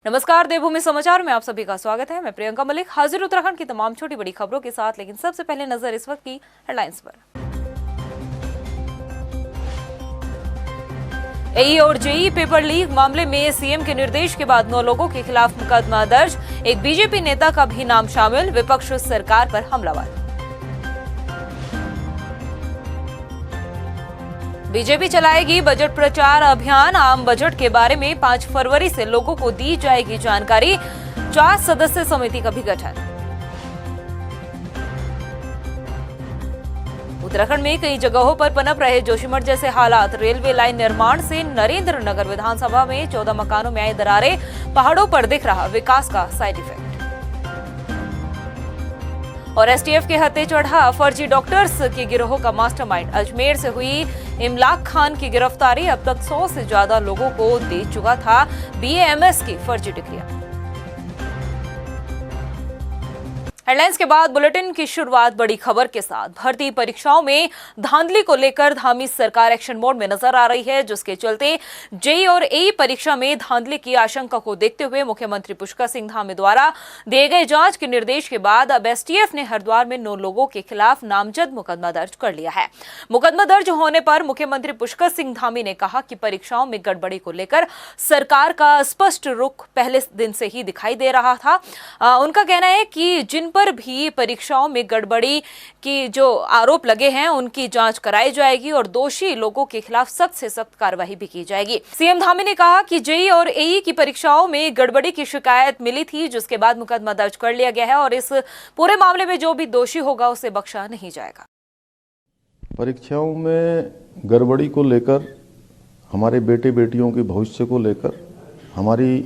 नमस्कार, देवभूमि समाचार में आप सभी का स्वागत है। मैं प्रियंका मलिक हाजिर उत्तराखंड की तमाम छोटी बड़ी खबरों के साथ। लेकिन सबसे पहले नजर इस वक्त की हेडलाइंस पर। एई और जेई पेपर लीक मामले में सीएम के निर्देश के बाद 9 लोगों के खिलाफ मुकदमा दर्ज। एक बीजेपी नेता का भी नाम शामिल। विपक्ष सरकार पर हमलावर। बीजेपी चलाएगी बजट प्रचार अभियान। आम बजट के बारे में 5 फरवरी से लोगों को दी जाएगी जानकारी। 4 सदस्य समिति का भी गठन। उत्तराखंड में कई जगहों पर पनप रहे जोशीमठ जैसे हालात। रेलवे लाइन निर्माण से नरेंद्र नगर विधानसभा में 14 मकानों में आई दरारें। पहाड़ों पर दिख रहा विकास का साइड इफेक्ट। और एसटीएफ के हत्थे चढ़ा फर्जी डॉक्टर्स के गिरोह का मास्टरमाइंड। अजमेर से हुई इमलाक खान की गिरफ्तारी। अब तक 100 से ज्यादा लोगों को दे चुका था बीएएमएस की फर्जी डिग्रियां। हेडलाइंस के बाद बुलेटिन की शुरुआत बड़ी खबर के साथ। भर्ती परीक्षाओं में धांधली को लेकर धामी सरकार एक्शन मोड में नजर आ रही है, जिसके चलते जेई और एई परीक्षा में धांधली की आशंका को देखते हुए मुख्यमंत्री पुष्कर सिंह धामी द्वारा दिए गए जांच के निर्देश के बाद अब एसटीएफ ने हरिद्वार में 9 लोगों के खिलाफ नामजद मुकदमा दर्ज कर लिया है। मुकदमा दर्ज होने पर मुख्यमंत्री पुष्कर सिंह धामी ने कहा कि परीक्षाओं में गड़बड़ी को लेकर सरकार का स्पष्ट रुख पहले दिन से ही दिखाई दे रहा था। उनका कहना है कि जिन पर भी परीक्षाओं में गड़बड़ी की जो आरोप लगे हैं उनकी जांच कराई जाएगी और दोषी लोगों के खिलाफ सख्त से सख्त कार्रवाई भी की जाएगी। सीएम धामी ने कहा कि जेई और एई की परीक्षाओं में गड़बड़ी की शिकायत मिली थी, जिसके बाद मुकदमा दर्ज कर लिया गया है और इस पूरे मामले में जो भी दोषी होगा उसे बख्शा नहीं जाएगा। परीक्षाओं में गड़बड़ी को लेकर, हमारे बेटे बेटियों के भविष्य को लेकर हमारी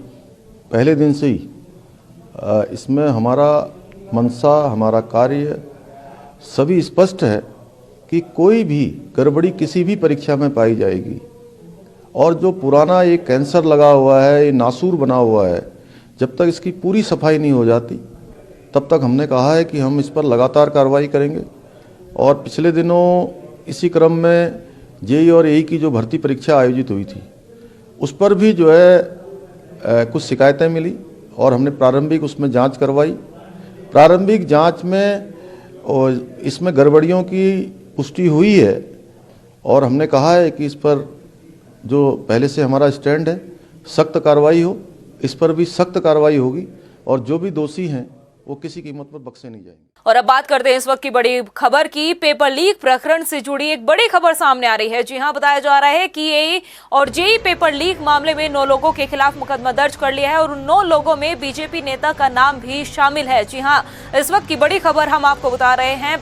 पहले दिन से ही इसमें हमारा मंशा, हमारा कार्य सभी स्पष्ट है कि कोई भी गड़बड़ी किसी भी परीक्षा में पाई जाएगी। और जो पुराना ये कैंसर लगा हुआ है, ये नासूर बना हुआ है, जब तक इसकी पूरी सफाई नहीं हो जाती तब तक हमने कहा है कि हम इस पर लगातार कार्रवाई करेंगे। और पिछले दिनों इसी क्रम में जेई और एई की जो भर्ती परीक्षा आयोजित हुई थी उस पर भी जो है कुछ शिकायतें मिली और हमने प्रारंभिक उसमें जांच करवाई। प्रारंभिक जांच में और इसमें गड़बड़ियों की पुष्टि हुई है और हमने कहा है कि इस पर जो पहले से हमारा स्टैंड है सख्त कार्रवाई हो। इस पर भी सख्त कार्रवाई होगी और जो भी दोषी हैं वो किसी कीमत पर बख्शे नहीं जाएंगे। और अब बात करते हैं इस वक्त की बड़ी खबर की। पेपर लीक प्रकरण से जुड़ी एक बड़ी खबर सामने आ रही है। जी हां, बताया जा रहा है कि एई और जेई पेपर लीक मामले में 9 लोगों के खिलाफ मुकदमा दर्ज कर लिया है और उन 9 लोगों में बीजेपी नेता का नाम भी शामिल है। जी हां, इस वक्त की बड़ी खबर हम आपको बता रहे हैं।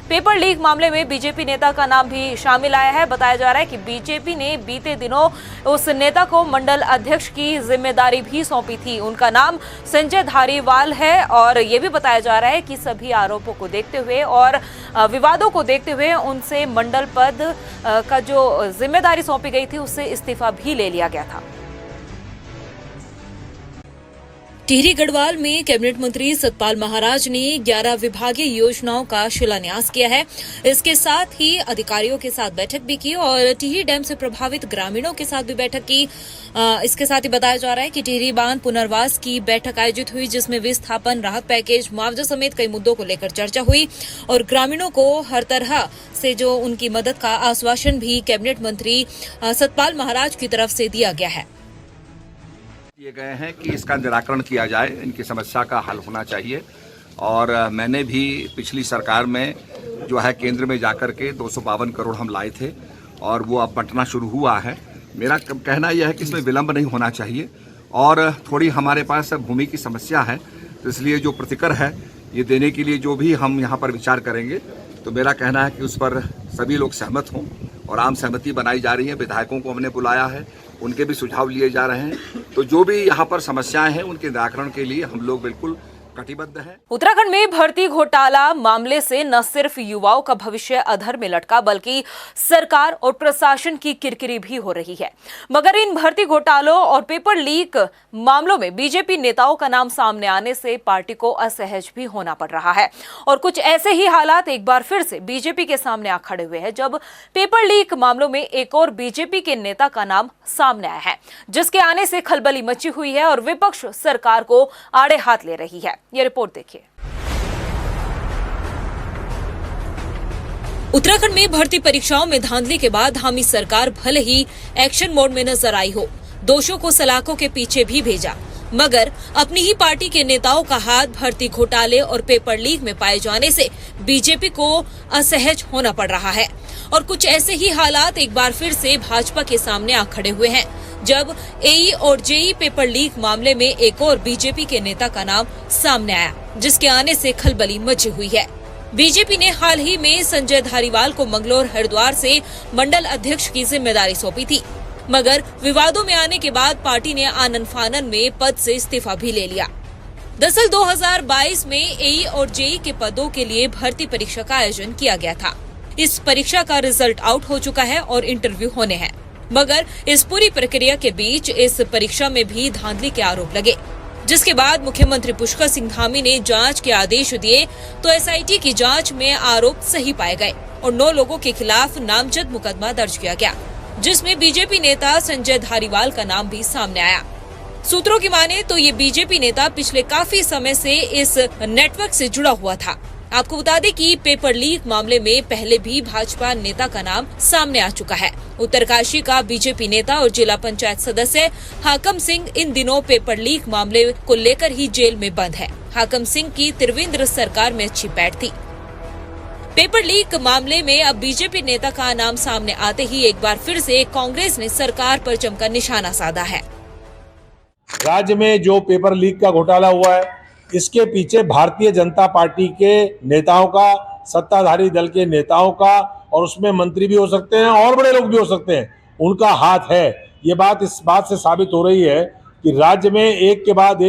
पेपर लीक मामले में बीजेपी नेता का नाम भी शामिल आया है। बताया जा रहा है कि बीजेपी ने बीते दिनों उस नेता को मंडल अध्यक्ष की जिम्मेदारी भी सौंपी थी। उनका नाम संजय धारीवाल है और ये भी बताया जा रहा है कि सभी आरोपों को देखते हुए और विवादों को देखते हुए उनसे मंडल पद का जो जिम्मेदारी सौंपी गई थी उससे इस्तीफा भी ले लिया गया था। टिहरी गढ़वाल में कैबिनेट मंत्री सतपाल महाराज ने 11 विभागीय योजनाओं का शिलान्यास किया है। इसके साथ ही अधिकारियों के साथ बैठक भी की और टिहरी डैम से प्रभावित ग्रामीणों के साथ भी बैठक की। इसके साथ ही बताया जा रहा है कि टिहरी बांध पुनर्वास की बैठक आयोजित हुई, जिसमें विस्थापन, राहत पैकेज, मुआवजा समेत कई मुद्दों को लेकर चर्चा हुई और ग्रामीणों को हर तरह से जो उनकी मदद का आश्वासन भी कैबिनेट मंत्री सतपाल महाराज की तरफ से दिया गया है। दिए गए हैं कि इसका निराकरण किया जाए, इनकी समस्या का हल होना चाहिए। और मैंने भी पिछली सरकार में जो है केंद्र में जाकर के 252 करोड़ हम लाए थे और वो अब बंटना शुरू हुआ है। मेरा कहना यह है कि इसमें विलंब नहीं होना चाहिए और थोड़ी हमारे पास भूमि की समस्या है, तो इसलिए जो प्रतिकर है ये देने के लिए जो भी हम यहाँ पर विचार करेंगे तो मेरा कहना है कि उस पर सभी लोग सहमत हों और आम सहमति बनाई जा रही है। विधायकों को हमने बुलाया है, उनके भी सुझाव लिए जा रहे हैं। तो जो भी यहाँ पर समस्याएं हैं उनके निराकरण के लिए हम लोग बिल्कुल कटिबद्ध है। उत्तराखंड में भर्ती घोटाला मामले से न सिर्फ युवाओं का भविष्य अधर में लटका बल्कि सरकार और प्रशासन की किरकिरी भी हो रही है। मगर इन भर्ती घोटालों और पेपर लीक मामलों में बीजेपी नेताओं का नाम सामने आने से पार्टी को असहज भी होना पड़ रहा है और कुछ ऐसे ही हालात एक बार फिर से बीजेपी के सामने आ खड़े हुए हैं जब पेपर लीक मामलों में एक और बीजेपी के नेता का नाम सामने आया है, जिसके आने से खलबली मची हुई है और विपक्ष सरकार को आड़े हाथ ले रही है। ये रिपोर्ट देखिए। उत्तराखंड में भर्ती परीक्षाओं में धांधली के बाद हामी सरकार भले ही एक्शन मोड में नजर आई हो, दोषियों को सलाखों के पीछे भी भेजा, मगर अपनी ही पार्टी के नेताओं का हाथ भर्ती घोटाले और पेपर लीक में पाए जाने से बीजेपी को असहज होना पड़ रहा है और कुछ ऐसे ही हालात एक बार फिर से भाजपा के सामने आ खड़े हुए हैं जब एई और जेई पेपर लीक मामले में एक और बीजेपी के नेता का नाम सामने आया, जिसके आने से खलबली मची हुई है। बीजेपी ने हाल ही में संजय धारीवाल को मंगलौर हरिद्वार से मंडल अध्यक्ष की जिम्मेदारी सौंपी थी, मगर विवादों में आने के बाद पार्टी ने आनन फानन में पद से इस्तीफा भी ले लिया। दरअसल 2022 में एई और जेई के पदों के लिए भर्ती परीक्षा का आयोजन किया गया था। इस परीक्षा का रिजल्ट आउट हो चुका है और इंटरव्यू होने हैं, मगर इस पूरी प्रक्रिया के बीच इस परीक्षा में भी धांधली के आरोप लगे, जिसके बाद मुख्यमंत्री पुष्कर सिंह धामी ने जांच के आदेश दिए तो एसआईटी की जांच में आरोप सही पाए गए और 9 लोगों के खिलाफ नामजद मुकदमा दर्ज किया गया, जिसमें बीजेपी नेता संजय धारीवाल का नाम भी सामने आया। सूत्रों की माने तो ये बीजेपी नेता पिछले काफी समय से इस नेटवर्क से जुड़ा हुआ था। आपको बता दें कि पेपर लीक मामले में पहले भी भाजपा नेता का नाम सामने आ चुका है। उत्तरकाशी का बीजेपी नेता और जिला पंचायत सदस्य हाकम सिंह इन दिनों पेपर लीक मामले को लेकर ही जेल में बंद है। हाकम सिंह की त्रिवेंद्र सरकार में अच्छी पैठ थी। पेपर लीक मामले में अब बीजेपी नेता का नाम सामने आते ही एक बार फिर से कांग्रेस ने सरकार पर जमकर निशाना साधा है। राज्य में जो पेपर लीक का घोटाला हुआ है, इसके पीछे भारतीय जनता पार्टी के नेताओं का, सत्ताधारी दल के नेताओं का, और उसमें मंत्री भी हो सकते हैं और बड़े लोग भी हो सकते हैं, उनका हाथ है। ये बात इस बात से साबित हो रही है कि राज्य में एक के बाद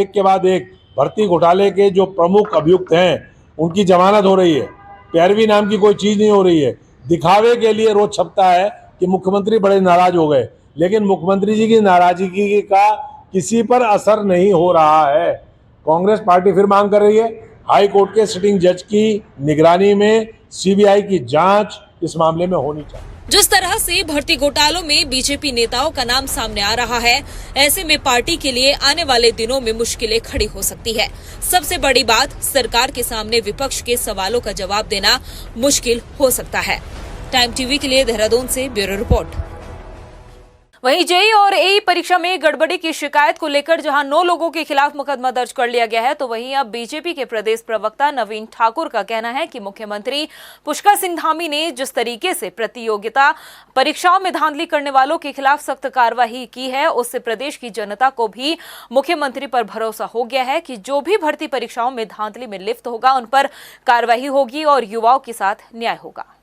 एक भर्ती घोटाले के जो प्रमुख अभियुक्त हैं उनकी जमानत हो रही है। पैरवी नाम की कोई चीज नहीं हो रही है। दिखावे के लिए रोज छपता है कि मुख्यमंत्री बड़े नाराज हो गए, लेकिन मुख्यमंत्री जी की नाराजगी का किसी पर असर नहीं हो रहा है। कांग्रेस पार्टी फिर मांग कर रही है हाई कोर्ट के सिटिंग जज की निगरानी में सीबीआई की जांच इस मामले में होनी चाहिए। जिस तरह से भर्ती घोटालों में बीजेपी नेताओं का नाम सामने आ रहा है, ऐसे में पार्टी के लिए आने वाले दिनों में मुश्किलें खड़ी हो सकती है। सबसे बड़ी बात, सरकार के सामने विपक्ष के सवालों का जवाब देना मुश्किल हो सकता है। टाइम टीवी के लिए देहरादून से ब्यूरो रिपोर्ट। वहीं जेई और एई परीक्षा में गड़बड़ी की शिकायत को लेकर जहां 9 लोगों के खिलाफ मुकदमा दर्ज कर लिया गया है, तो वहीं अब बीजेपी के प्रदेश प्रवक्ता नवीन ठाकुर का कहना है कि मुख्यमंत्री पुष्कर सिंह धामी ने जिस तरीके से प्रतियोगिता परीक्षाओं में धांधली करने वालों के खिलाफ सख्त कार्रवाई की है, उससे प्रदेश की जनता को भी मुख्यमंत्री पर भरोसा हो गया है कि जो भी भर्ती परीक्षाओं में धांधली में लिप्त होगा उन पर कार्रवाई होगी और युवाओं के साथ न्याय होगा।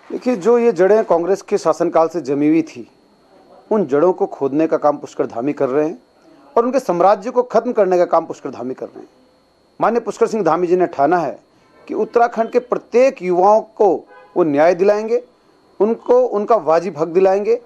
देखिए, जो ये जड़ें कांग्रेस के शासनकाल से जमी हुई थी, उन जड़ों को खोदने का काम पुष्कर धामी कर रहे हैं और उनके साम्राज्य को खत्म करने का काम पुष्कर धामी कर रहे हैं। माननीय पुष्कर सिंह धामी जी ने ठाना है कि उत्तराखंड के प्रत्येक युवाओं को वो न्याय दिलाएंगे, उनको उनका वाजिब हक दिलाएंगे।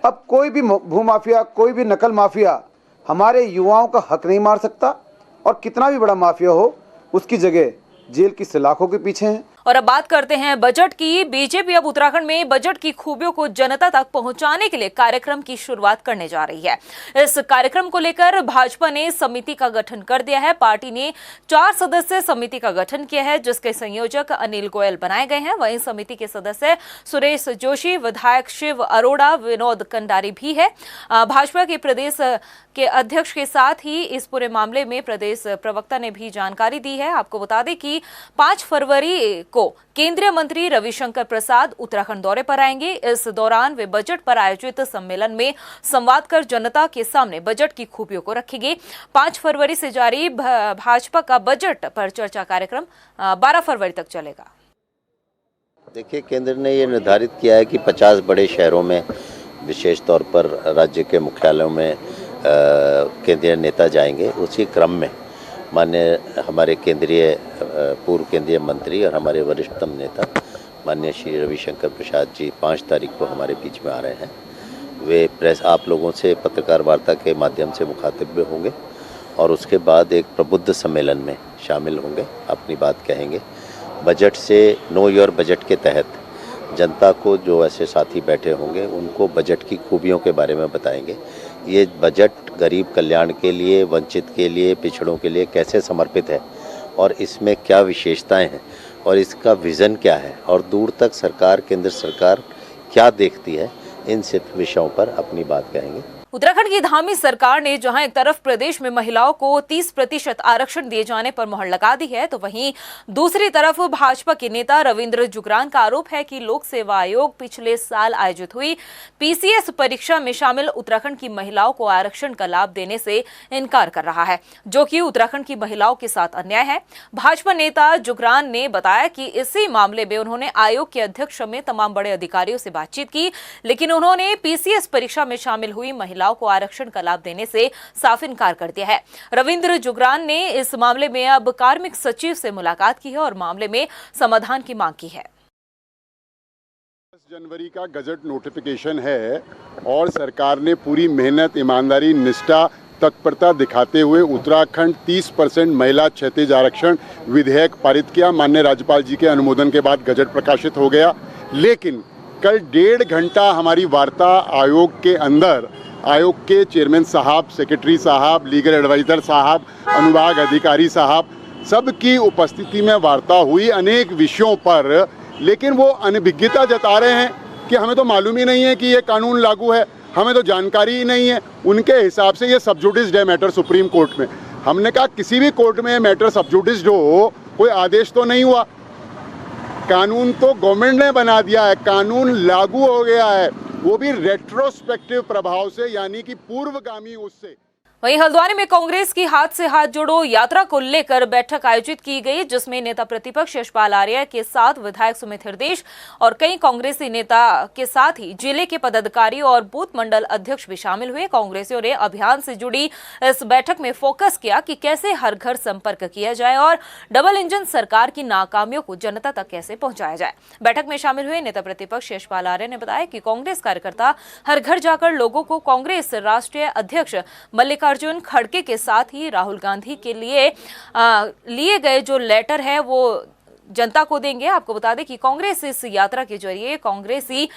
अब कोई भी भूमाफिया, कोई भी नकल माफिया हमारे युवाओं का हक नहीं मार सकता, और कितना भी बड़ा माफिया हो उसकी जगह जेल की सलाखों के पीछे है। और अब बात करते हैं बजट की। बीजेपी अब उत्तराखंड में बजट की खूबियों को जनता तक पहुंचाने के लिए कार्यक्रम की शुरुआत करने जा रही है। इस कार्यक्रम को लेकर भाजपा ने समिति का गठन कर दिया है। पार्टी ने 4 सदस्य समिति का गठन किया है, जिसके संयोजक अनिल गोयल बनाए गए हैं। वहीं समिति के सदस्य सुरेश जोशी, विधायक शिव अरोड़ा, विनोद कंडारी भी है। भाजपा के प्रदेश के अध्यक्ष के साथ ही इस पूरे मामले में प्रदेश प्रवक्ता ने भी जानकारी दी है। आपको बता दें कि 5 फरवरी को केंद्रीय मंत्री रविशंकर प्रसाद उत्तराखंड दौरे पर आएंगे। इस दौरान वे बजट पर आयोजित सम्मेलन में संवाद कर जनता के सामने बजट की खूबियों को रखेंगे। 5 फरवरी से जारी भाजपा का बजट पर चर्चा कार्यक्रम 12 फरवरी तक चलेगा। देखिए, केंद्र ने ये निर्धारित किया है कि 50 बड़े शहरों में, विशेष तौर पर राज्य के मुख्यालयों में केंद्रीय नेता जाएंगे। उसी क्रम में माननीय हमारे केंद्रीय पूर्व केंद्रीय मंत्री और हमारे वरिष्ठतम नेता माननीय श्री रविशंकर प्रसाद जी 5 तारीख को हमारे बीच में आ रहे हैं। वे प्रेस आप लोगों से पत्रकार वार्ता के माध्यम से मुखातिब भी होंगे और उसके बाद एक प्रबुद्ध सम्मेलन में शामिल होंगे, अपनी बात कहेंगे। बजट से नो योर बजट के तहत जनता को जो ऐसे साथी बैठे होंगे उनको बजट की खूबियों के बारे में बताएंगे। ये बजट गरीब कल्याण के लिए, वंचित के लिए, पिछड़ों के लिए कैसे समर्पित है और इसमें क्या विशेषताएं हैं और इसका विज़न क्या है और दूर तक सरकार, केंद्र सरकार क्या देखती है, इन सब विषयों पर अपनी बात कहेंगे। उत्तराखंड की धामी सरकार ने जहां एक तरफ प्रदेश में महिलाओं को 30% आरक्षण दिए जाने पर मुहर लगा दी है, तो वहीं दूसरी तरफ भाजपा के नेता रविंद्र जुगरान का आरोप है कि लोक सेवा आयोग पिछले साल आयोजित हुई पीसीएस परीक्षा में शामिल उत्तराखंड की महिलाओं को आरक्षण का लाभ देने से इनकार कर रहा है, जो कि उत्तराखंड की महिलाओं के साथ अन्याय है। भाजपा नेता जुगरान ने बताया कि इसी मामले में उन्होंने आयोग के अध्यक्ष समेत तमाम बड़े अधिकारियों से बातचीत की, लेकिन उन्होंने पीसीएस परीक्षा में शामिल हुई महिलाओं को आरक्षण का लाभ देने से साफ इनकार कर दिया है। रविंद्र जुगरान ने इस मामले में अब कार्मिक सचिव से मुलाकात की है और मामले में समाधान की मांग की है। 10 जनवरी का गजट नोटिफिकेशन है और सरकार ने पूरी मेहनत, ईमानदारी, निष्ठा, तत्परता दिखाते हुए उत्तराखंड 30% महिला क्षैतिज आरक्षण विधेयक पारित किया। माननीय राज्यपाल जी के अनुमोदन के बाद गजट प्रकाशित हो गया। लेकिन कल 1.5 घंटा हमारी वार्ता आयोग के अंदर, आयोग के चेयरमैन साहब, सेक्रेटरी साहब, लीगल एडवाइज़र साहब, अनुभाग अधिकारी साहब, सबकी उपस्थिति में वार्ता हुई अनेक विषयों पर। लेकिन वो अनभिज्ञता जता रहे हैं कि हमें तो मालूम ही नहीं है कि ये कानून लागू है, हमें तो जानकारी ही नहीं है। उनके हिसाब से ये सब जुडिस डे मैटर सुप्रीम कोर्ट में। हमने कहा किसी भी कोर्ट में मैटर सब जुडिस हो, कोई आदेश तो नहीं हुआ। कानून तो गवर्नमेंट ने बना दिया है, कानून लागू हो गया है, वो भी रेट्रोस्पेक्टिव प्रभाव से, यानी कि पूर्वगामी उससे। वहीं हल्द्वानी में कांग्रेस की हाथ से हाथ जोड़ो यात्रा को लेकर बैठक आयोजित की गई, जिसमें नेता प्रतिपक्ष यशपाल आर्य के साथ विधायक सुमित हृदयेश और कई कांग्रेसी नेता के साथ ही जिले के पदाधिकारी और बूथ मंडल अध्यक्ष भी शामिल हुए। कांग्रेसियों ने अभियान से जुड़ी इस बैठक में फोकस किया कि कैसे हर घर संपर्क किया जाए और डबल इंजन सरकार की नाकामियों को जनता तक कैसे पहुंचाया जाए। बैठक में शामिल हुए नेता प्रतिपक्ष यशपाल आर्य ने बताया कि कांग्रेस कार्यकर्ता हर घर जाकर लोगों को कांग्रेस राष्ट्रीय अध्यक्ष मल्लिकार्जुन खड़गे के साथ ही राहुल गांधी के लिए गए जो लेटर है वो जनता को देंगे। आपको बता दें कि कांग्रेस इस यात्रा के जरिए कांग्रेसी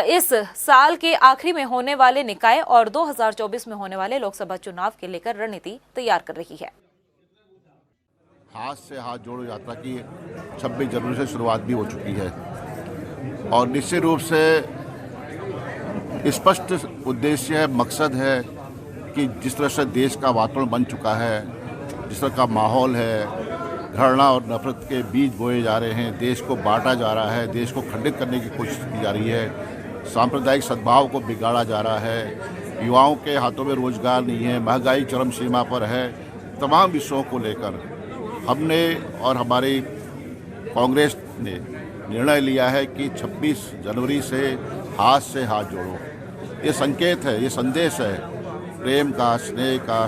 इस साल के आखिरी में होने वाले निकाय और 2024 में होने वाले लोकसभा चुनाव के लेकर रणनीति तैयार कर रही है। हाथ से हाथ जोड़ो यात्रा की 26 जनवरी से शुरुआत भी हो चुकी है और निश्चित रूप से स्पष्ट उद्देश्य है, मकसद है कि जिस तरह से देश का वातावरण बन चुका है, जिस तरह का माहौल है, घृणा और नफरत के बीज बोए जा रहे हैं, देश को बांटा जा रहा है, देश को खंडित करने की कोशिश की जा रही है, सांप्रदायिक सद्भाव को बिगाड़ा जा रहा है, युवाओं के हाथों में रोजगार नहीं है, महंगाई चरम सीमा पर है। तमाम विषयों को लेकर हमने और हमारी कांग्रेस ने निर्णय लिया है कि 26 जनवरी से हाथ जोड़ो। ये संकेत है, ये संदेश है प्रेम का, स्नेह का,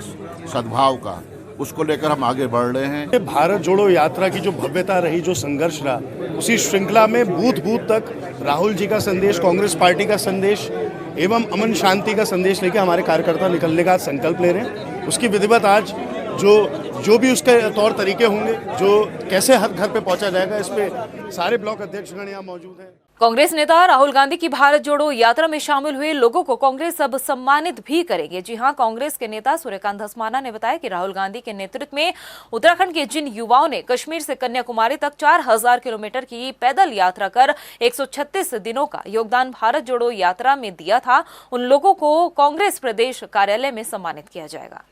सद्भाव का, उसको लेकर हम आगे बढ़ रहे हैं। भारत जोड़ो यात्रा की जो भव्यता रही, जो संघर्ष रहा, उसी श्रृंखला में बूथ बूथ तक राहुल जी का संदेश, कांग्रेस पार्टी का संदेश एवं अमन शांति का संदेश लेकर हमारे कार्यकर्ता निकलने का संकल्प ले रहे हैं। उसकी विधिवत आज जो भी उसके तौर तरीके होंगे, जो कैसे हर घर पे पहुंचा जाएगा, इस पे सारे ब्लॉक अध्यक्षगण यहाँ मौजूद हैं। कांग्रेस नेता राहुल गांधी की भारत जोड़ो यात्रा में शामिल हुए लोगों को कांग्रेस अब सम्मानित भी करेंगे। जी हां, कांग्रेस के नेता सूर्यकांत धस्माना ने बताया कि राहुल गांधी के नेतृत्व में उत्तराखंड के जिन युवाओं ने कश्मीर से कन्याकुमारी तक 4000 किलोमीटर की पैदल यात्रा कर 136 दिनों का योगदान भारत जोड़ो यात्रा में दिया था, उन लोगों को कांग्रेस प्रदेश कार्यालय में सम्मानित किया जाएगा।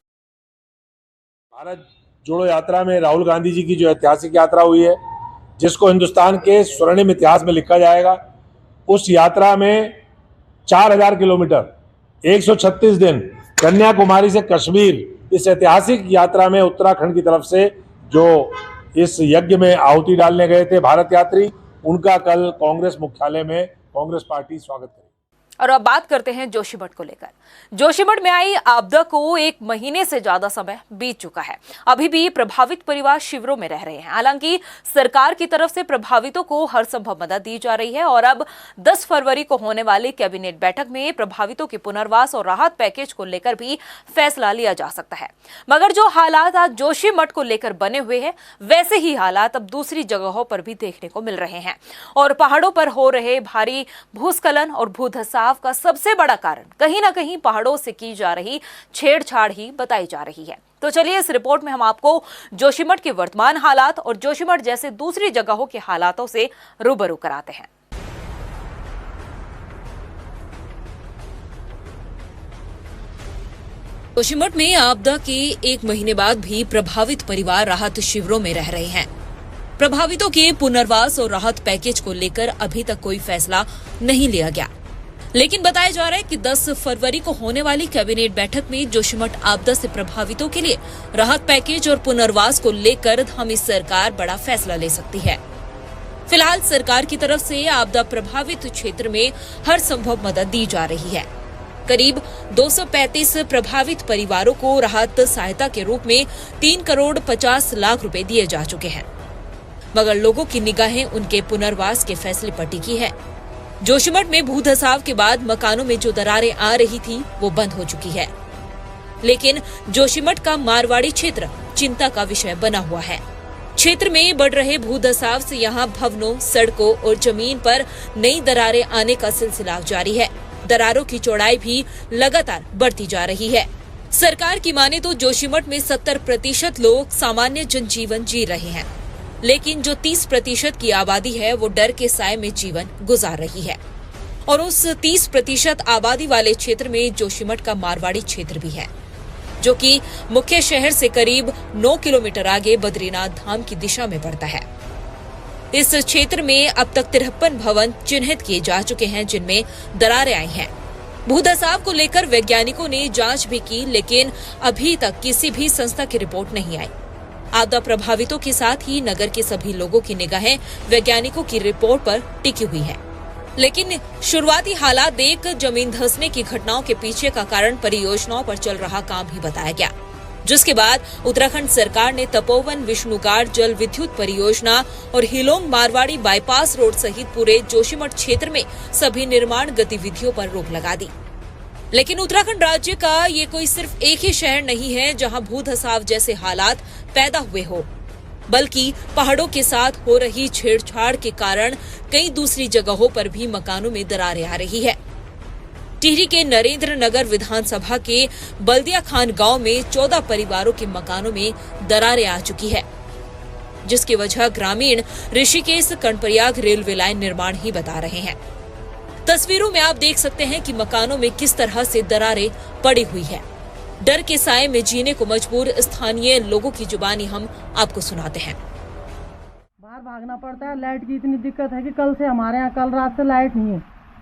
भारत जोड़ो यात्रा में राहुल गांधी जी की जो ऐतिहासिक यात्रा हुई है, जिसको हिंदुस्तान के स्वर्णिम इतिहास में लिखा जाएगा, उस यात्रा में 4000 किलोमीटर 136 दिन कन्याकुमारी से कश्मीर, इस ऐतिहासिक यात्रा में उत्तराखंड की तरफ से जो इस यज्ञ में आहुति डालने गए थे भारत यात्री, उनका कल कांग्रेस मुख्यालय में कांग्रेस पार्टी स्वागत करेगी। और अब बात करते हैं जोशीमठ को लेकर। जोशीमठ में आई आपदा को 1 महीने से ज्यादा समय बीत चुका है। अभी भी प्रभावित परिवार शिविरों में रह रहे हैं। हालांकि सरकार की तरफ से प्रभावितों को हर संभव मदद दी जा रही है और अब 10 फरवरी को होने वाली कैबिनेट बैठक में प्रभावितों के पुनर्वास और राहत पैकेज को लेकर भी फैसला लिया जा सकता है। मगर जो हालात आज जोशीमठ को लेकर बने हुए हैं, वैसे ही हालात अब दूसरी जगहों पर भी देखने को मिल रहे हैं। और पहाड़ों पर हो रहे भारी भूस्खलन और भूधसाव का सबसे बड़ा कारण कहीं ना कहीं पहाड़ों से की जा रही छेड़छाड़ ही बताई जा रही है। तो चलिए इस रिपोर्ट में हम आपको जोशीमठ के वर्तमान हालात और जोशीमठ जैसे दूसरी जगहों के हालातों से रूबरू कराते हैं। जोशीमठ में आपदा के 1 महीने बाद भी प्रभावित परिवार राहत शिविरों में रह रहे हैं। प्रभावितों के पुनर्वास और राहत पैकेज को लेकर अभी तक कोई फैसला नहीं लिया गया, लेकिन बताया जा रहा है कि 10 फरवरी को होने वाली कैबिनेट बैठक में जोशीमठ आपदा से प्रभावितों के लिए राहत पैकेज और पुनर्वास को लेकर धामी सरकार बड़ा फैसला ले सकती है। फिलहाल सरकार की तरफ से आपदा प्रभावित क्षेत्र में हर संभव मदद दी जा रही है। करीब 235 प्रभावित परिवारों को राहत सहायता के रूप में 3 करोड़ 50 लाख रुपए दिए जा चुके हैं, मगर लोगों की निगाहें उनके पुनर्वास के फैसले पर टिकी है। जोशीमठ में भूधसाव के बाद मकानों में जो दरारें आ रही थी वो बंद हो चुकी है, लेकिन जोशीमठ का मारवाड़ी क्षेत्र चिंता का विषय बना हुआ है। क्षेत्र में बढ़ रहे भूधसाव से यहाँ भवनों, सड़कों और जमीन पर नई दरारें आने का सिलसिला जारी है। दरारों की चौड़ाई भी लगातार बढ़ती जा रही है। सरकार की माने तो जोशीमठ में 70% लोग सामान्य जनजीवन जी रहे हैं, लेकिन जो 30% की आबादी है वो डर के साए में जीवन गुजार रही है। और उस 30% आबादी वाले क्षेत्र में जोशीमठ का मारवाड़ी क्षेत्र भी है, जो कि मुख्य शहर से करीब 9 किलोमीटर आगे बद्रीनाथ धाम की दिशा में पड़ता है। इस क्षेत्र में अब तक 53 भवन चिन्हित किए जा चुके हैं, जिनमें दरारें आई हैं। भूधसाव को लेकर वैज्ञानिकों ने जांच भी की, लेकिन अभी तक किसी भी संस्था की रिपोर्ट नहीं आई। आपदा प्रभावितों के साथ ही नगर के सभी लोगों की निगाहें वैज्ञानिकों की रिपोर्ट पर टिकी हुई है, लेकिन शुरुआती हालात देख जमीन धंसने की घटनाओं के पीछे का कारण परियोजनाओं पर चल रहा काम ही बताया गया, जिसके बाद उत्तराखंड सरकार ने तपोवन विष्णुगाड जल विद्युत परियोजना और हिलोंग मारवाड़ी बाईपास रोड सहित पूरे जोशीमठ क्षेत्र में सभी निर्माण गतिविधियों पर रोक लगा दी। लेकिन उत्तराखंड राज्य का ये कोई सिर्फ एक ही शहर नहीं है जहां भूधसाव जैसे हालात पैदा हुए हो, बल्कि पहाड़ों के साथ हो रही छेड़छाड़ के कारण कई दूसरी जगहों पर भी मकानों में दरारें आ रही है। टिहरी के नरेंद्र नगर विधानसभा के बल्दिया खान गांव में 14 परिवारों के मकानों में दरारें आ चुकी है, जिसकी वजह ग्रामीण ऋषिकेश कणप्रयाग रेलवे लाइन निर्माण ही बता रहे हैं। तस्वीरों में आप देख सकते हैं कि मकानों में किस तरह से दरारें पड़ी हुई है। डर के साए में जीने को मजबूर स्थानीय लोगों की जुबानी हम आपको सुनाते हैं। बाहर भागना पड़ता है। लाइट की इतनी दिक्कत है कि कल से हमारे यहाँ कल रात से लाइट नहीं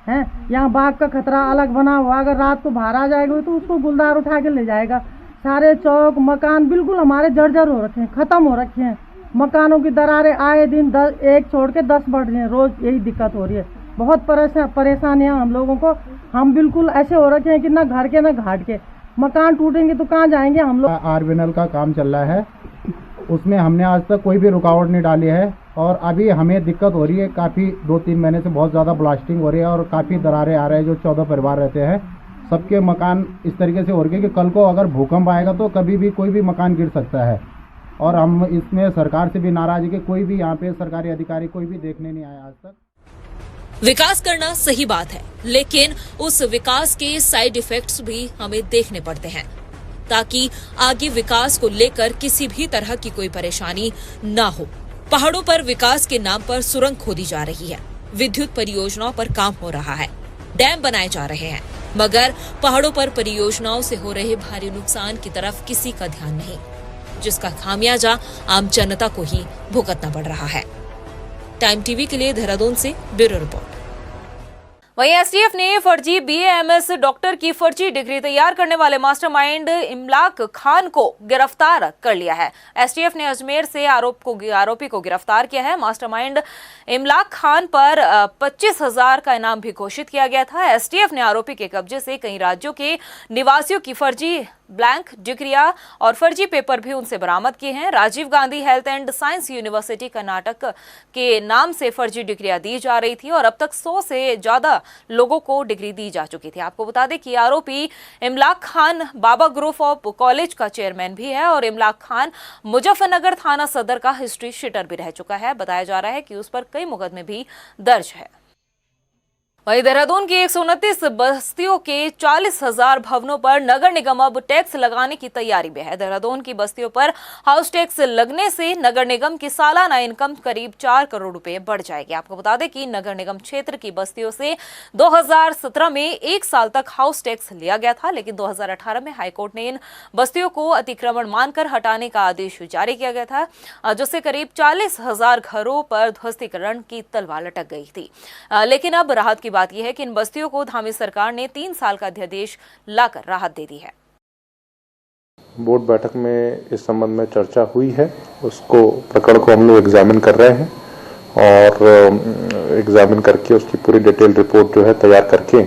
है। यहाँ बाघ का खतरा अलग बना हुआ, अगर रात को बाहर आ जाएगा तो उसको गुलदार उठा के ले जाएगा। सारे चौक मकान बिल्कुल हमारे जर्जर हो रखे हैं, खत्म हो रखे हैं। मकानों की दरारें आए दिन 1 छोड़ के 10 बढ़ रही हैं। रोज यही दिक्कत हो रही है। बहुत परेशानियाँ हम लोगों को। हम बिल्कुल ऐसे हो रखे हैं कि ना घर के ना घाट के। मकान टूटेंगे तो कहाँ जाएंगे हम लोग। आरबीएनएल का काम चल रहा है, उसमें हमने आज तक कोई भी रुकावट नहीं डाली है और अभी हमें दिक्कत हो रही है। काफ़ी 2-3 महीने से बहुत ज़्यादा ब्लास्टिंग हो रही है और काफ़ी दरारें आ रहे हैं। जो 14 परिवार रहते हैं सबके मकान इस तरीके से हो रहे हैं कि कल को अगर भूकंप आएगा तो कभी भी कोई भी मकान गिर सकता है। और हम इसमें सरकार से भी नाराज है कि कोई भी यहाँ पे सरकारी अधिकारी कोई भी देखने नहीं आया आज तक। विकास करना सही बात है, लेकिन उस विकास के साइड इफेक्ट्स भी हमें देखने पड़ते हैं, ताकि आगे विकास को लेकर किसी भी तरह की कोई परेशानी ना हो। पहाड़ों पर विकास के नाम पर सुरंग खोदी जा रही है, विद्युत परियोजनाओं पर काम हो रहा है, डैम बनाए जा रहे हैं, मगर पहाड़ों पर परियोजनाओं से हो रहे भारी नुकसान की तरफ किसी का ध्यान नहीं, जिसका खामियाजा आम जनता को ही भुगतना पड़ रहा है। टाइम टीवी के लिए देहरादून से ब्यूरो रिपोर्ट। वहीं एसटीएफ ने फर्जी बीएएमएस डॉक्टर की फर्जी डिग्री तैयार करने वाले मास्टरमाइंड इमलाक खान को गिरफ्तार कर लिया है। एसटीएफ ने अजमेर से आरोपी को गिरफ्तार किया है। मास्टरमाइंड इमलाक खान पर 25,000 का इनाम भी घोषित किया गया था। एसटीएफ ने आरोपी के कब्जे से कई राज्यों के निवासियों की फर्जी ब्लैंक डिग्रियां और फर्जी पेपर भी उनसे बरामद किए हैं। Rajiv Gandhi health and science university Karnataka के नाम से फर्जी डिग्रियां दी जा रही थी और अब तक 100 से ज्यादा लोगों को डिग्री दी जा चुकी थी। आपको बता दें कि आरोपी इमलाक खान बाबा ग्रुप ऑफ कॉलेज का चेयरमैन भी है और इमलाक खान मुजफ्फरनगर थाना सदर का हिस्ट्री शीटर भी रह चुका है। बताया जा रहा है कि उस पर कई मुकदमे भी दर्ज है। वहीं देहरादून की 129 बस्तियों के 40,000 भवनों पर नगर निगम अब टैक्स लगाने की तैयारी में है। देहरादून की बस्तियों पर हाउस टैक्स लगने से नगर निगम की सालाना इनकम करीब 4 करोड़ रुपए बढ़ जाएगी। आपको बता दें कि नगर निगम क्षेत्र की बस्तियों से 2017 में 1 साल तक हाउस टैक्स लिया गया था, लेकिन 2018 में हाईकोर्ट ने इन बस्तियों को अतिक्रमण मानकर हटाने का आदेश जारी किया गया था, जिससे करीब 40,000 घरों पर ध्वस्तीकरण की तलवार लटक गई थी। लेकिन अब राहत की बात यह है कि इन बस्तियों को धामी सरकार ने 3 साल का अध्यादेश लाकर राहत दे दी है। बोर्ड बैठक में इस संबंध में चर्चा हुई है, उसको प्रकरण को हम लोग एग्जामिन कर रहे हैं और एग्जामिन करके उसकी पूरी डिटेल रिपोर्ट जो है तैयार करके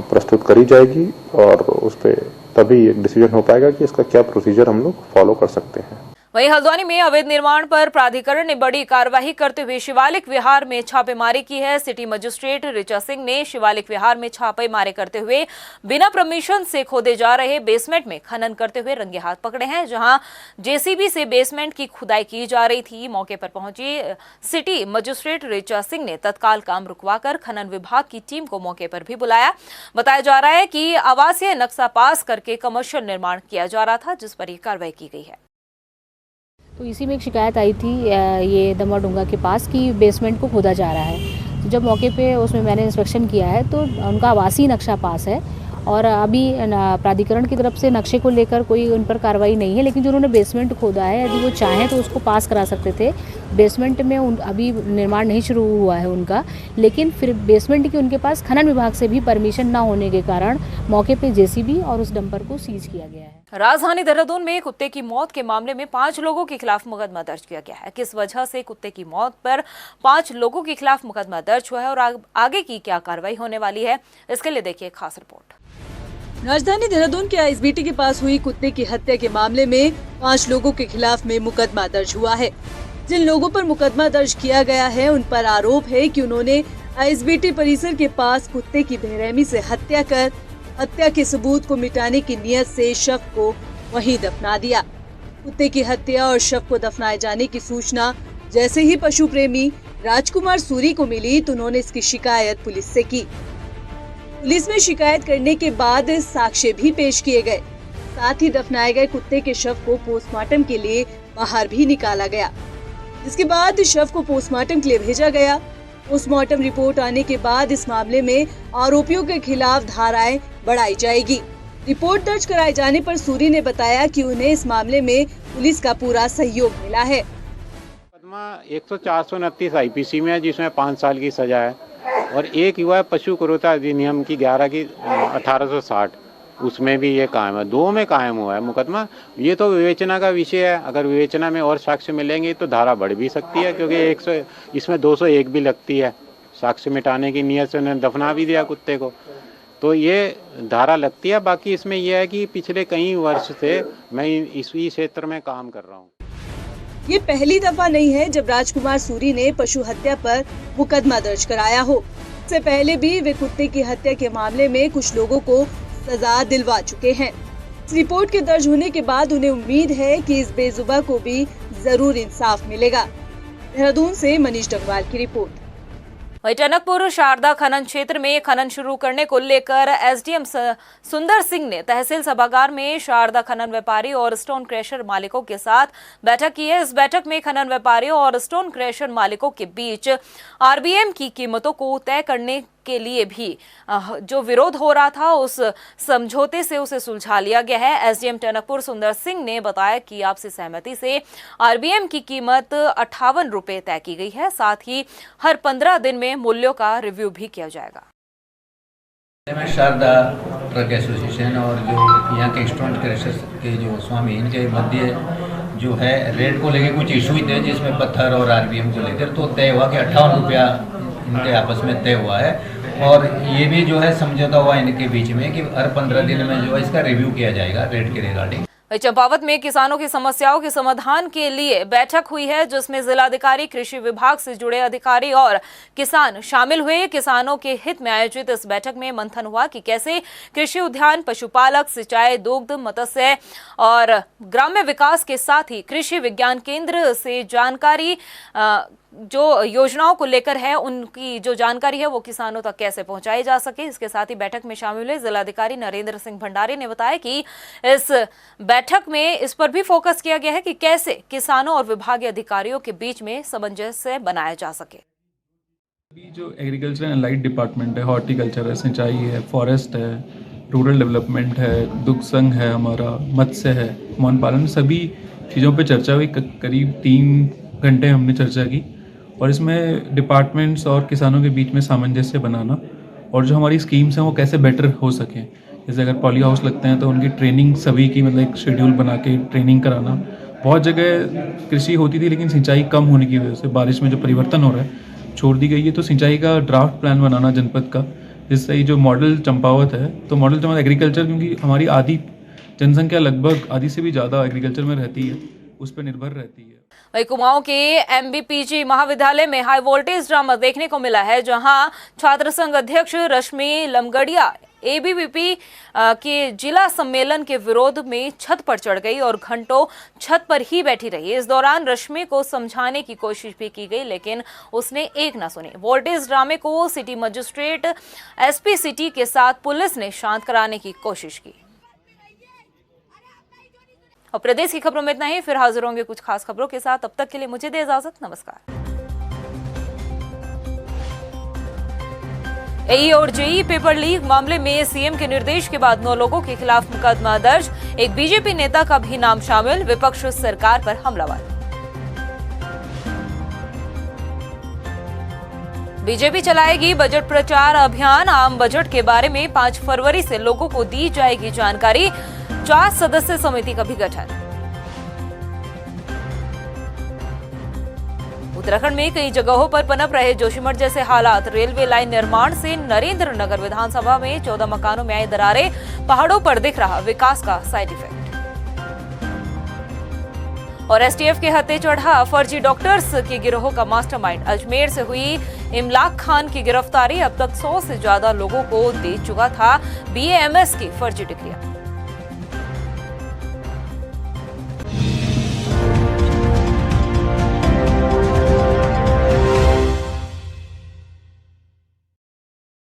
प्रस्तुत करी जाएगी और उस पर तभी एक डिसीजन हो पाएगा कि इसका क्या प्रोसीजर हम लोग फॉलो कर सकते हैं। वहीं हल्द्वानी में अवैध निर्माण पर प्राधिकरण ने बड़ी कार्रवाई करते हुए शिवालिक विहार में छापेमारी की है। सिटी मजिस्ट्रेट ऋचा सिंह ने शिवालिक विहार में छापेमारी करते हुए बिना परमिशन से खोदे जा रहे बेसमेंट में खनन करते हुए रंगे हाथ पकड़े हैं, जहां जेसीबी से बेसमेंट की खुदाई की जा रही थी। मौके पर पहुंची सिटी मजिस्ट्रेट ऋचा सिंह ने तत्काल काम रुकवाकर खनन विभाग की टीम को मौके पर भी बुलाया। बताया जा रहा है कि आवासीय नक्शा पास करके कमर्शियल निर्माण किया जा रहा था, जिस पर यह कार्रवाई की गई है। तो इसी में एक शिकायत आई थी ये दमड़डुंगा के पास कि बेसमेंट को खोदा जा रहा है। तो जब मौके पे उसमें मैंने इंस्पेक्शन किया है तो उनका आवासीय नक्शा पास है और अभी प्राधिकरण की तरफ से नक्शे को लेकर कोई उन पर कार्रवाई नहीं है, लेकिन जो उन्होंने बेसमेंट खोदा है यदि वो चाहें तो उसको पास करा सकते थे। बेसमेंट में अभी निर्माण नहीं शुरू हुआ है उनका, लेकिन फिर बेसमेंट की उनके पास खनन विभाग से भी परमिशन ना होने के कारण मौके पे जेसीबी और उस डंपर को सीज किया गया है। राजधानी देहरादून में कुत्ते की मौत के मामले में 5 लोगों के खिलाफ मुकदमा दर्ज किया गया है। किस वजह से कुत्ते की मौत पर 5 लोगों के खिलाफ मुकदमा दर्ज हुआ है और आगे की क्या कार्रवाई होने वाली है, इसके लिए देखिए खास रिपोर्ट। राजधानी देहरादून के आईएसबीटी के पास हुई कुत्ते की हत्या के मामले में 5 लोगों के खिलाफ में मुकदमा दर्ज हुआ है। जिन लोगों पर मुकदमा दर्ज किया गया है उन पर आरोप है कि उन्होंने आईएसबीटी परिसर के पास कुत्ते की बेरहमी से हत्या कर हत्या के सबूत को मिटाने की नियत से शव को वहीं दफना दिया। कुत्ते की हत्या और शव को दफनाए जाने की सूचना जैसे ही पशु प्रेमी राजकुमार सूरी को मिली तो उन्होंने इसकी शिकायत पुलिस से की। पुलिस में शिकायत करने के बाद साक्ष्य भी पेश किए गए। साथ ही दफनाए गए कुत्ते के शव को पोस्टमार्टम के लिए बाहर भी निकाला गया, जिसके बाद शव को पोस्टमार्टम के लिए भेजा गया। पोस्टमार्टम रिपोर्ट आने के बाद इस मामले में आरोपियों के खिलाफ धाराएं बढ़ाई जाएगी। रिपोर्ट दर्ज कराए जाने पर सूरी ने बताया कि उन्हें इस मामले में पुलिस का पूरा सहयोग मिला है। मुकदमा 104-129 आईपीसी में है, जिसमें 5 साल की सजा है और एक युवा पशु क्रूरता अधिनियम की 11 की 1860 उसमें भी ये कायम है। 2 में कायम हुआ है मुकदमा। ये तो विवेचना का विषय है, अगर विवेचना में और साक्ष्य मिलेंगे तो धारा बढ़ भी सकती है, क्योंकि इसमें 201 भी लगती है। साक्ष्य मिटाने की नियत से उन्होंने दफना भी दिया कुत्ते को, तो ये धारा लगती है। बाकी इसमें यह है कि पिछले कई वर्ष से मैं इसी क्षेत्र में काम कर रहा हूँ। ये पहली दफा नहीं है जब राजकुमार सूरी ने पशु हत्या पर मुकदमा दर्ज कराया हो। इससे पहले भी वे कुत्ते की हत्या के मामले में कुछ लोगों को सजा दिलवा चुके हैं। इस रिपोर्ट के दर्ज होने के बाद उन्हें उम्मीद है कि इस बेजुबान को भी जरूर इंसाफ मिलेगा। देहरादून से मनीष डंगवाल की रिपोर्ट। वहीं टनकपुर शारदा खनन क्षेत्र में खनन शुरू करने को लेकर एसडीएम सुंदर सिंह ने तहसील सभागार में शारदा खनन व्यापारी और स्टोन क्रैशर मालिकों के साथ बैठक की है। इस बैठक में खनन व्यापारियों और स्टोन क्रैशर मालिकों के बीच आरबीएम की कीमतों को तय करने के लिए भी जो विरोध हो रहा था उस समझौते से उसे सुलझा लिया गया है। एसडीएम टनकपुर सुंदर सिंह ने बताया कि आपसी सहमति से आरबीएम की कीमत 58 रुपए तय की गई है। साथ ही हर 15 दिन में मूल्यों का रिव्यू भी किया जाएगा। में शारदा ट्रक एसोसिएशन और जो यहाँ के स्टूडेंट क्रशर्स के जो स्वामी इनके मध्य जो है रेट को लेकर कुछ इशू थे, जिसमें पत्थर और आरबीएम को लेकर तो तय हुआ कि 58 रुपया इनके आपस में तय हुआ है। और ये भी जो है समझौता हुआ इनके बीच में कि हर 15 दिन में जो है इसका रिव्यू किया जाएगा रेट के रिगार्डिंग। चंपावत में किसानों की समस्याओं के समाधान के लिए बैठक हुई है, जिसमें जिलाधिकारी, कृषि विभाग से जुड़े अधिकारी और किसान शामिल हुए। किसानों के हित में आयोजित इस बैठक में मंथन हुआ कि कैसे कृषि उद्यान, पशुपालक, सिंचाई, दुग्ध, मत्स्य और ग्राम्य विकास के साथ ही कृषि विज्ञान केंद्र से जानकारी जो योजनाओं को लेकर है, उनकी जो जानकारी है वो किसानों तक कैसे पहुंचाई जा सके। इसके साथ ही बैठक में शामिल हुए जिलाधिकारी नरेंद्र सिंह भंडारी ने बताया कि इस बैठक में इस पर भी फोकस किया गया है कि कैसे किसानों और विभागीय अधिकारियों के बीच में सामंजस्य बनाया जा सके। जो एग्रीकल्चर एंड लाइट डिपार्टमेंट है, हॉर्टिकल्चर है, सिंचाई है, फॉरेस्ट है, रूरल डेवलपमेंट है, दुग्ध संघ है, हमारा मत्स्य है, मौन पालन, सभी चीज़ों पे चर्चा हुई। करीब 3 घंटे हमने चर्चा की और इसमें डिपार्टमेंट्स और किसानों के बीच में सामंजस्य बनाना और जो हमारी स्कीम्स हैं वो कैसे बेटर हो सकें। जैसे अगर पॉली हाउस लगते हैं तो उनकी ट्रेनिंग सभी की मतलब एक शेड्यूल बना के ट्रेनिंग कराना। बहुत जगह कृषि होती थी लेकिन सिंचाई कम होने की वजह से बारिश में जो परिवर्तन हो रहा है छोड़ दी गई है, तो सिंचाई का ड्राफ्ट प्लान बनाना जनपद का, जिससे ये जो मॉडल चंपावत है तो मॉडल चंपावत एग्रीकल्चर, क्योंकि हमारी आधी जनसंख्या लगभग आधी से भी ज़्यादा एग्रीकल्चर में रहती है, उस पर निर्भर रहती है। वहीं कुमाऊं के एमबीपीजी महाविद्यालय में हाई वोल्टेज ड्रामा देखने को मिला है, जहां छात्र संघ अध्यक्ष रश्मि लमगड़िया एबीवीपी के जिला सम्मेलन के विरोध में छत पर चढ़ गई और घंटों छत पर ही बैठी रही। इस दौरान रश्मि को समझाने की कोशिश भी की गई, लेकिन उसने एक न सुनी। वोल्टेज ड्रामे को सिटी मजिस्ट्रेट एसपी सिटी के साथ पुलिस ने शांत कराने की कोशिश की। और प्रदेश की खबरों में इतना ही, फिर हाजिर होंगे कुछ खास खबरों के साथ। तब तक के लिए मुझे दे इजाजत, नमस्कार। एई और जेई पेपर लीक मामले में सीएम के निर्देश के बाद 9 लोगों के खिलाफ मुकदमा दर्ज। एक बीजेपी नेता का भी नाम शामिल। विपक्ष सरकार पर हमलावर। बीजेपी चलाएगी बजट प्रचार अभियान। आम बजट के बारे में 5 फरवरी से लोगों को दी जाएगी जानकारी। 4 सदस्य समिति का भी गठन। उत्तराखंड में कई जगहों पर पनप रहे जोशीमठ जैसे हालात। रेलवे लाइन निर्माण से नरेंद्र नगर विधानसभा में 14 मकानों में आई दरारें। पहाड़ों पर दिख रहा विकास का साइड इफेक्ट। और एसटीएफ के हत्थे चढ़ा फर्जी डॉक्टर्स के गिरोह का मास्टरमाइंड। अजमेर से हुई इमलाक खान की गिरफ्तारी। अब तक 100 से ज्यादा लोगों को दे चुका था बीएएमएस की फर्जी डिग्रियां।